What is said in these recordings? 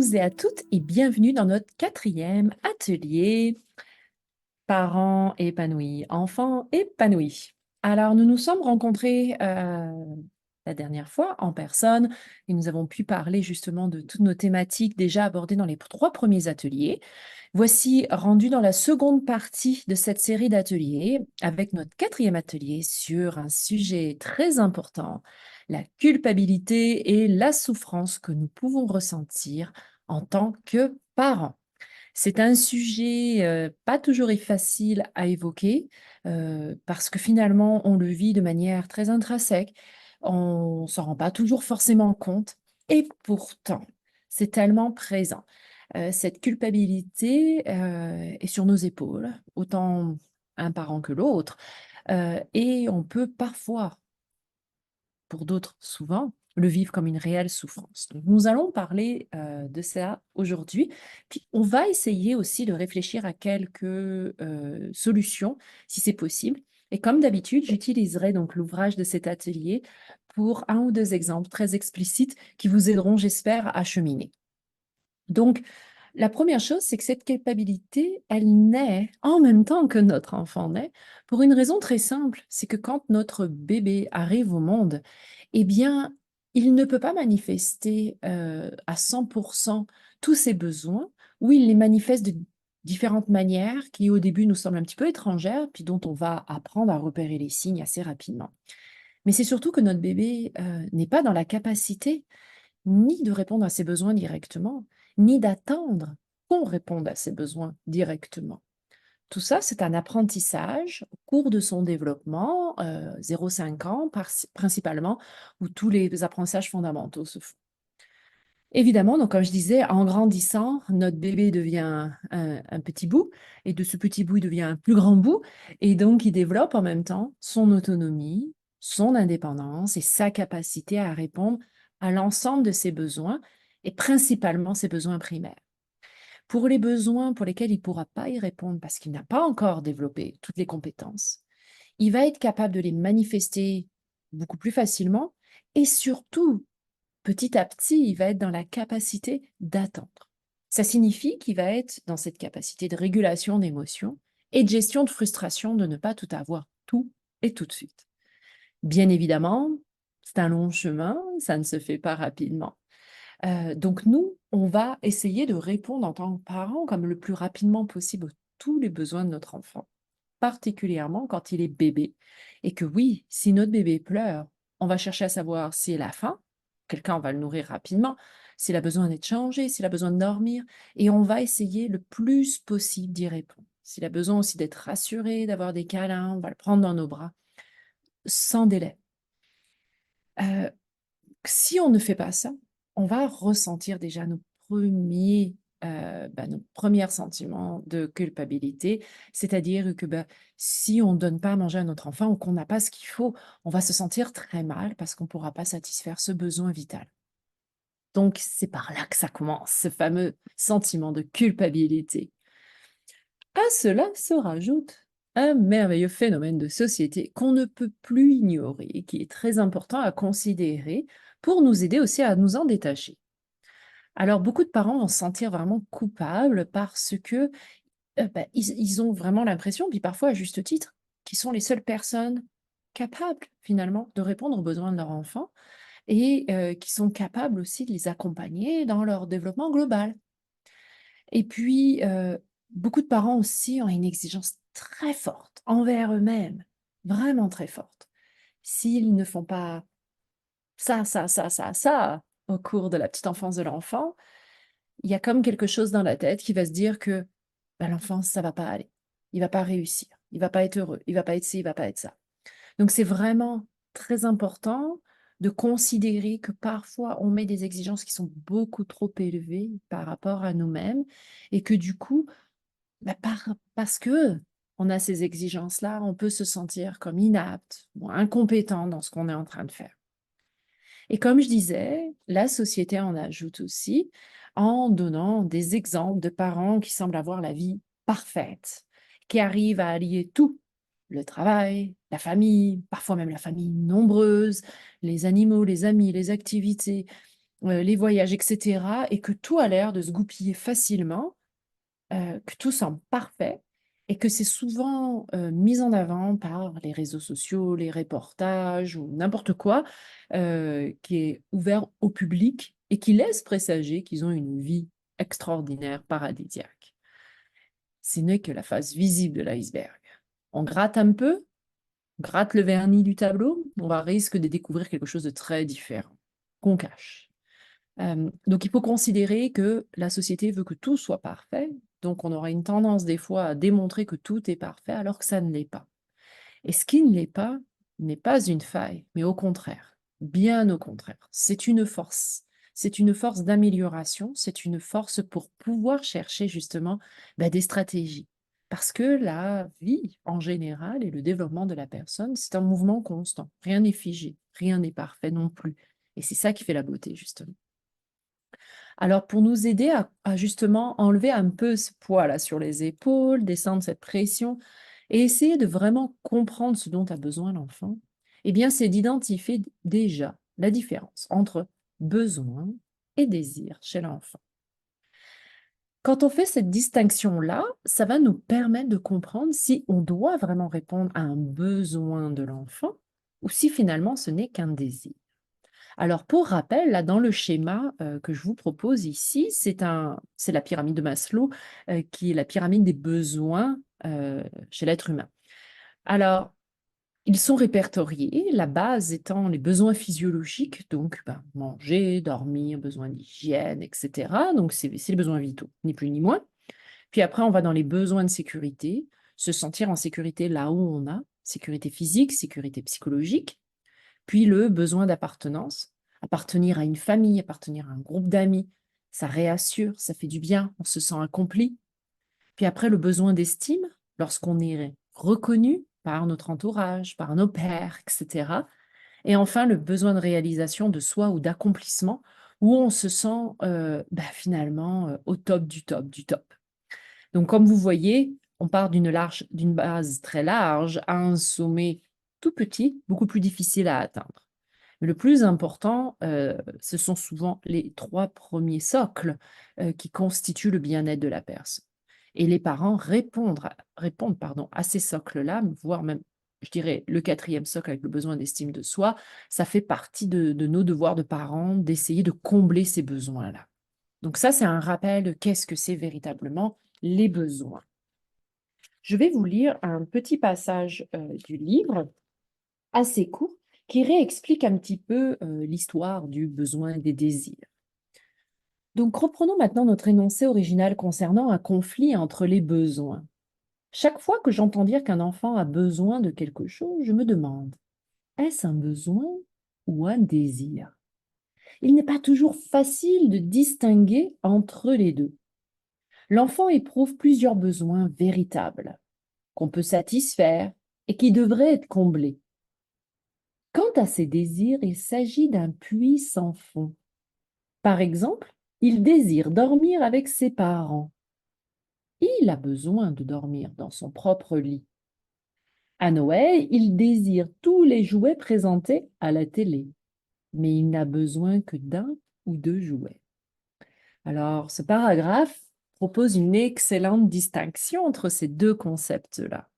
tous et à toutes et bienvenue dans notre quatrième atelier Parents épanouis, enfants épanouis. Alors, nous nous sommes rencontrés la dernière fois en personne et nous avons pu parler justement de toutes nos thématiques déjà abordées dans les trois premiers ateliers. Voici rendu dans la seconde partie de cette série d'ateliers avec notre quatrième atelier sur un sujet très important, la culpabilité et la souffrance que nous pouvons ressentir en tant que parents. C'est un sujet pas toujours facile à évoquer parce que finalement on le vit de manière très intrinsèque, on s'en rend pas toujours forcément compte et pourtant c'est tellement présent. Cette culpabilité est sur nos épaules, autant un parent que l'autre, et on peut parfois, pour d'autres souvent, le vivre comme une réelle souffrance. Donc, nous allons parler de ça aujourd'hui. Puis on va essayer aussi de réfléchir à quelques solutions, si c'est possible. Et comme d'habitude, j'utiliserai donc l'ouvrage de cet atelier pour un ou deux exemples très explicites qui vous aideront, j'espère, à cheminer. Donc, la première chose, c'est que cette culpabilité, elle naît en même temps que notre enfant naît, pour une raison très simple, c'est que quand notre bébé arrive au monde, eh bien, il ne peut pas manifester à 100% tous ses besoins, ou il les manifeste de différentes manières qui, au début, nous semblent un petit peu étrangères, puis dont on va apprendre à repérer les signes assez rapidement. Mais c'est surtout que notre bébé n'est pas dans la capacité ni de répondre à ses besoins directement, ni d'attendre qu'on réponde à ses besoins directement. Tout ça, c'est un apprentissage au cours de son développement, 0,5 ans principalement, où tous les apprentissages fondamentaux se font. Évidemment, donc comme je disais, en grandissant, notre bébé devient un petit bout, et de ce petit bout, il devient un plus grand bout, et donc il développe en même temps son autonomie, son indépendance et sa capacité à répondre à l'ensemble de ses besoins, et principalement ses besoins primaires. Pour les besoins pour lesquels il ne pourra pas y répondre parce qu'il n'a pas encore développé toutes les compétences, il va être capable de les manifester beaucoup plus facilement, et surtout, petit à petit, il va être dans la capacité d'attendre. Ça signifie qu'il va être dans cette capacité de régulation d'émotions et de gestion de frustration de ne pas tout avoir tout et tout de suite. Bien évidemment, c'est un long chemin, ça ne se fait pas rapidement. Donc nous, on va essayer de répondre en tant que parents comme le plus rapidement possible à tous les besoins de notre enfant, particulièrement quand il est bébé. Et que oui, si notre bébé pleure, on va chercher à savoir s'il a faim, quelqu'un on va le nourrir rapidement, s'il a besoin d'être changé, s'il a besoin de dormir, et on va essayer le plus possible d'y répondre. S'il a besoin aussi d'être rassuré, d'avoir des câlins, on va le prendre dans nos bras, sans délai. Si on ne fait pas ça, on va ressentir déjà nos premiers sentiments de culpabilité, c'est-à-dire que si on ne donne pas à manger à notre enfant ou qu'on n'a pas ce qu'il faut, on va se sentir très mal parce qu'on ne pourra pas satisfaire ce besoin vital. Donc, c'est par là que ça commence, ce fameux sentiment de culpabilité. À cela se rajoute un merveilleux phénomène de société qu'on ne peut plus ignorer et qui est très important à considérer pour nous aider aussi à nous en détacher. Alors, beaucoup de parents vont se sentir vraiment coupables parce que ils ont vraiment l'impression, puis parfois à juste titre, qu'ils sont les seules personnes capables finalement de répondre aux besoins de leur enfant et qui sont capables aussi de les accompagner dans leur développement global. Et puis, beaucoup de parents aussi ont une exigence très forte envers eux-mêmes, vraiment très forte. S'ils ne font pas ça au cours de la petite enfance de l'enfant, il y a comme quelque chose dans la tête qui va se dire que l'enfant, ça va pas aller. Il va pas réussir. Il va pas être heureux. Il va pas être ci, il va pas être ça. Donc, c'est vraiment très important de considérer que parfois, on met des exigences qui sont beaucoup trop élevées par rapport à nous-mêmes et que du coup, parce que on a ces exigences-là, on peut se sentir comme inapte ou incompétent dans ce qu'on est en train de faire. Et comme je disais, la société en ajoute aussi en donnant des exemples de parents qui semblent avoir la vie parfaite, qui arrivent à allier tout, le travail, la famille, parfois même la famille nombreuse, les animaux, les amis, les activités. les voyages, etc., et que tout a l'air de se goupiller facilement, que tout semble parfait et que c'est souvent mis en avant par les réseaux sociaux, les reportages ou n'importe quoi qui est ouvert au public et qui laisse présager qu'ils ont une vie extraordinaire, paradisiaque. Ce n'est que la face visible de l'iceberg. On gratte un peu, gratte le vernis du tableau, on va risque de découvrir quelque chose de très différent, qu'on cache. Donc il faut considérer que la société veut que tout soit parfait, donc on aura une tendance des fois à démontrer que tout est parfait alors que ça ne l'est pas. Et ce qui ne l'est pas n'est pas une faille, mais au contraire, bien au contraire, c'est une force. C'est une force d'amélioration, c'est une force pour pouvoir chercher justement des stratégies. Parce que la vie en général et le développement de la personne, c'est un mouvement constant. Rien n'est figé, rien n'est parfait non plus. Et c'est ça qui fait la beauté, justement. Alors, pour nous aider à justement enlever un peu ce poids-là sur les épaules, descendre cette pression et essayer de vraiment comprendre ce dont a besoin l'enfant, eh bien, c'est d'identifier déjà la différence entre besoin et désir chez l'enfant. Quand on fait cette distinction-là, ça va nous permettre de comprendre si on doit vraiment répondre à un besoin de l'enfant ou si finalement ce n'est qu'un désir. Alors, pour rappel, là, dans le schéma que je vous propose ici, c'est la pyramide de Maslow, qui est la pyramide des besoins chez l'être humain. Alors, ils sont répertoriés, la base étant les besoins physiologiques, donc manger, dormir, besoin d'hygiène, etc. Donc, c'est les besoins vitaux, ni plus ni moins. Puis après, on va dans les besoins de sécurité, se sentir en sécurité là où on a, sécurité physique, sécurité psychologique. Puis le besoin d'appartenance, appartenir à une famille, appartenir à un groupe d'amis, ça réassure, ça fait du bien, on se sent accompli. Puis après, le besoin d'estime, lorsqu'on est reconnu par notre entourage, par nos pairs, etc. Et enfin, le besoin de réalisation de soi ou d'accomplissement, où on se sent finalement au top du top du top. Donc, comme vous voyez, on part d'une base très large à un sommet tout petit, beaucoup plus difficile à atteindre. Mais le plus important, ce sont souvent les 3 premiers socles, qui constituent le bien-être de la personne. Et les parents répondent pardon, à ces socles-là, voire même, je dirais, le 4e socle avec le besoin d'estime de soi, ça fait partie de nos devoirs de parents d'essayer de combler ces besoins-là. Donc ça, c'est un rappel de qu'est-ce que c'est véritablement les besoins. Je vais vous lire un petit passage, du livre, assez court, qui réexplique un petit peu l'histoire du besoin et des désirs. Donc reprenons maintenant notre énoncé original concernant un conflit entre les besoins. Chaque fois que j'entends dire qu'un enfant a besoin de quelque chose, je me demande, est-ce un besoin ou un désir? Il n'est pas toujours facile de distinguer entre les deux. L'enfant éprouve plusieurs besoins véritables, qu'on peut satisfaire et qui devraient être comblés. Quant à ses désirs, il s'agit d'un puits sans fond. Par exemple, il désire dormir avec ses parents. Il a besoin de dormir dans son propre lit. À Noël, il désire tous les jouets présentés à la télé, mais il n'a besoin que d'un ou deux jouets. Alors, ce paragraphe propose une excellente distinction entre ces deux concepts-là.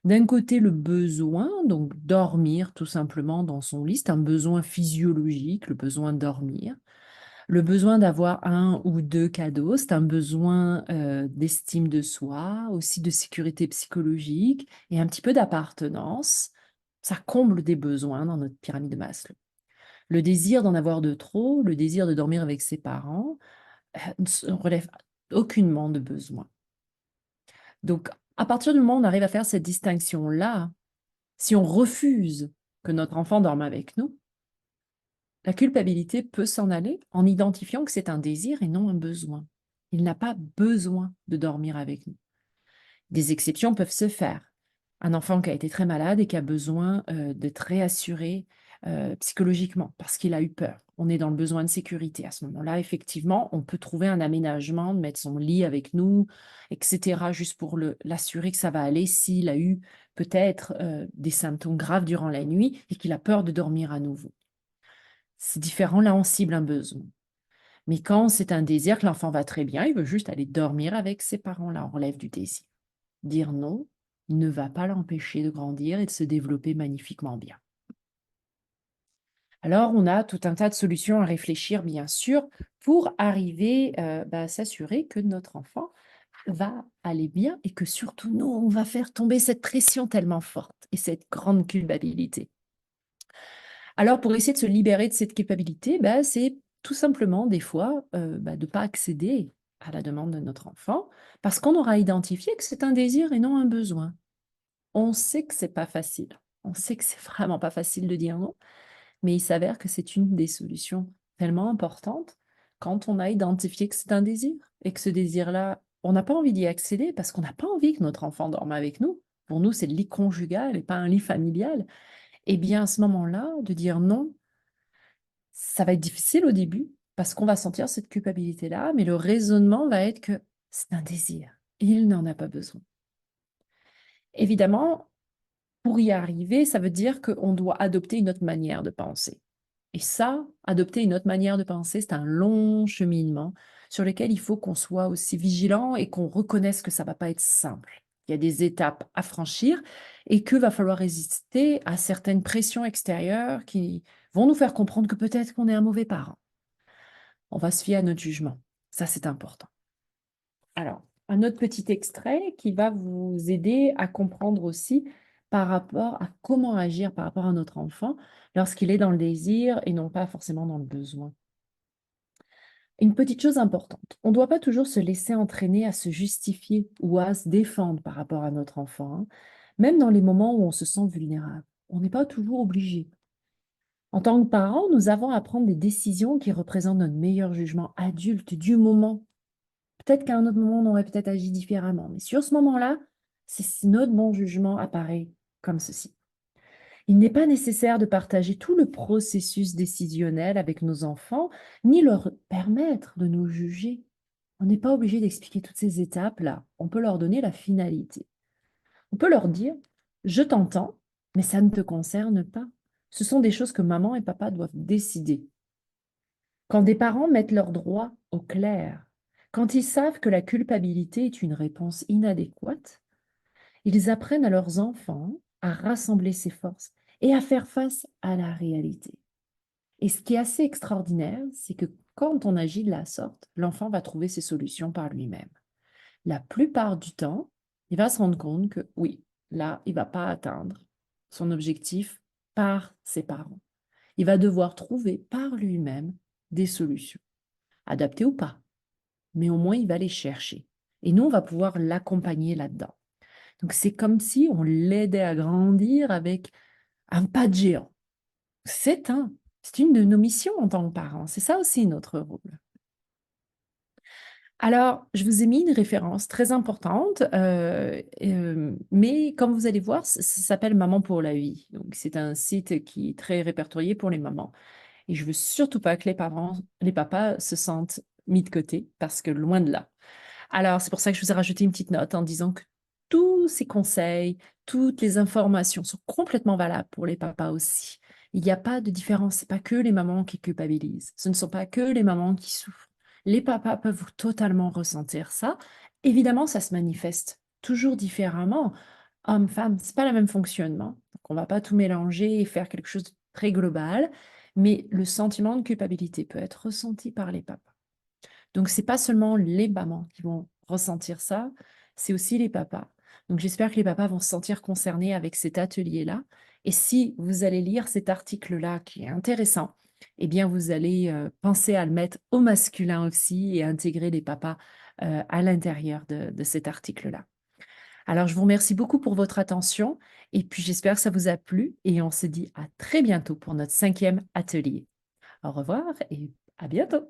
D'un côté, le besoin, donc dormir tout simplement dans son lit, c'est un besoin physiologique, le besoin de dormir. Le besoin d'avoir un ou deux cadeaux, c'est un besoin d'estime de soi, aussi de sécurité psychologique et un petit peu d'appartenance. Ça comble des besoins dans notre pyramide de Maslow. Le désir d'en avoir de trop, le désir de dormir avec ses parents, ne relève aucunement de besoin. Donc, à partir du moment où on arrive à faire cette distinction-là, si on refuse que notre enfant dorme avec nous, la culpabilité peut s'en aller en identifiant que c'est un désir et non un besoin. Il n'a pas besoin de dormir avec nous. Des exceptions peuvent se faire. Un enfant qui a été très malade et qui a besoin d'être réassuré psychologiquement parce qu'il a eu peur. On est dans le besoin de sécurité. À ce moment-là, effectivement, on peut trouver un aménagement, de mettre son lit avec nous, etc., juste pour l'assurer que ça va aller s'il a eu peut-être des symptômes graves durant la nuit et qu'il a peur de dormir à nouveau. C'est différent, là on cible un besoin. Mais quand c'est un désir que l'enfant va très bien, il veut juste aller dormir avec ses parents, là, on relève du désir. Dire non ne va pas l'empêcher de grandir et de se développer magnifiquement bien. Alors, on a tout un tas de solutions à réfléchir, bien sûr, pour arriver à s'assurer que notre enfant va aller bien et que surtout nous, on va faire tomber cette pression tellement forte et cette grande culpabilité. Alors, pour essayer de se libérer de cette culpabilité, c'est tout simplement des fois de ne pas accéder à la demande de notre enfant parce qu'on aura identifié que c'est un désir et non un besoin. On sait que c'est pas facile. On sait que c'est vraiment pas facile de dire non, mais il s'avère que c'est une des solutions tellement importantes quand on a identifié que c'est un désir et que ce désir-là, on n'a pas envie d'y accéder parce qu'on n'a pas envie que notre enfant dorme avec nous. Pour nous, c'est le lit conjugal et pas un lit familial. Eh bien, à ce moment-là, de dire non, ça va être difficile au début parce qu'on va sentir cette culpabilité-là, mais le raisonnement va être que c'est un désir. Il n'en a pas besoin. Évidemment, pour y arriver, ça veut dire qu'on doit adopter une autre manière de penser. Et ça, adopter une autre manière de penser, c'est un long cheminement sur lequel il faut qu'on soit aussi vigilant et qu'on reconnaisse que ça va pas être simple. Il y a des étapes à franchir et qu'il va falloir résister à certaines pressions extérieures qui vont nous faire comprendre que peut-être qu'on est un mauvais parent. On va se fier à notre jugement. Ça, c'est important. Alors, un autre petit extrait qui va vous aider à comprendre aussi par rapport à comment agir par rapport à notre enfant lorsqu'il est dans le désir et non pas forcément dans le besoin. Une petite chose importante, on ne doit pas toujours se laisser entraîner à se justifier ou à se défendre par rapport à notre enfant, hein, même dans les moments où on se sent vulnérable. On n'est pas toujours obligé. En tant que parents, nous avons à prendre des décisions qui représentent notre meilleur jugement adulte du moment. Peut-être qu'à un autre moment, on aurait peut-être agi différemment, mais sur ce moment-là, c'est notre bon jugement apparaît comme ceci. Il n'est pas nécessaire de partager tout le processus décisionnel avec nos enfants, ni leur permettre de nous juger. On n'est pas obligé d'expliquer toutes ces étapes-là. On peut leur donner la finalité. On peut leur dire, je t'entends, mais ça ne te concerne pas. Ce sont des choses que maman et papa doivent décider. Quand des parents mettent leurs droits au clair, quand ils savent que la culpabilité est une réponse inadéquate, ils apprennent à leurs enfants à rassembler ses forces et à faire face à la réalité. Et ce qui est assez extraordinaire, c'est que quand on agit de la sorte, l'enfant va trouver ses solutions par lui-même. La plupart du temps, il va se rendre compte que oui, là, il ne va pas atteindre son objectif par ses parents. Il va devoir trouver par lui-même des solutions, adaptées ou pas, mais au moins il va les chercher. Et nous, on va pouvoir l'accompagner là-dedans. Donc, c'est comme si on l'aidait à grandir avec un pas de géant. C'est c'est une de nos missions en tant que parents. C'est ça aussi notre rôle. Alors, je vous ai mis une référence très importante, mais comme vous allez voir, ça s'appelle Maman pour la vie. Donc, c'est un site qui est très répertorié pour les mamans. Et je veux surtout pas que les papas se sentent mis de côté, parce que loin de là. Alors, c'est pour ça que je vous ai rajouté une petite note en disant que tous ces conseils, toutes les informations sont complètement valables pour les papas aussi. Il n'y a pas de différence. C'est pas que les mamans qui culpabilisent. Ce ne sont pas que les mamans qui souffrent. Les papas peuvent totalement ressentir ça. Évidemment, ça se manifeste toujours différemment. Homme, femme, c'est pas le même fonctionnement. Donc, on va pas tout mélanger et faire quelque chose de très global. Mais le sentiment de culpabilité peut être ressenti par les papas. Donc, c'est pas seulement les mamans qui vont ressentir ça, c'est aussi les papas. Donc, j'espère que les papas vont se sentir concernés avec cet atelier-là. Et si vous allez lire cet article-là qui est intéressant, eh bien, vous allez penser à le mettre au masculin aussi et intégrer les papas à l'intérieur de cet article-là. Alors, je vous remercie beaucoup pour votre attention et puis j'espère que ça vous a plu et on se dit à très bientôt pour notre 5e atelier. Au revoir et à bientôt.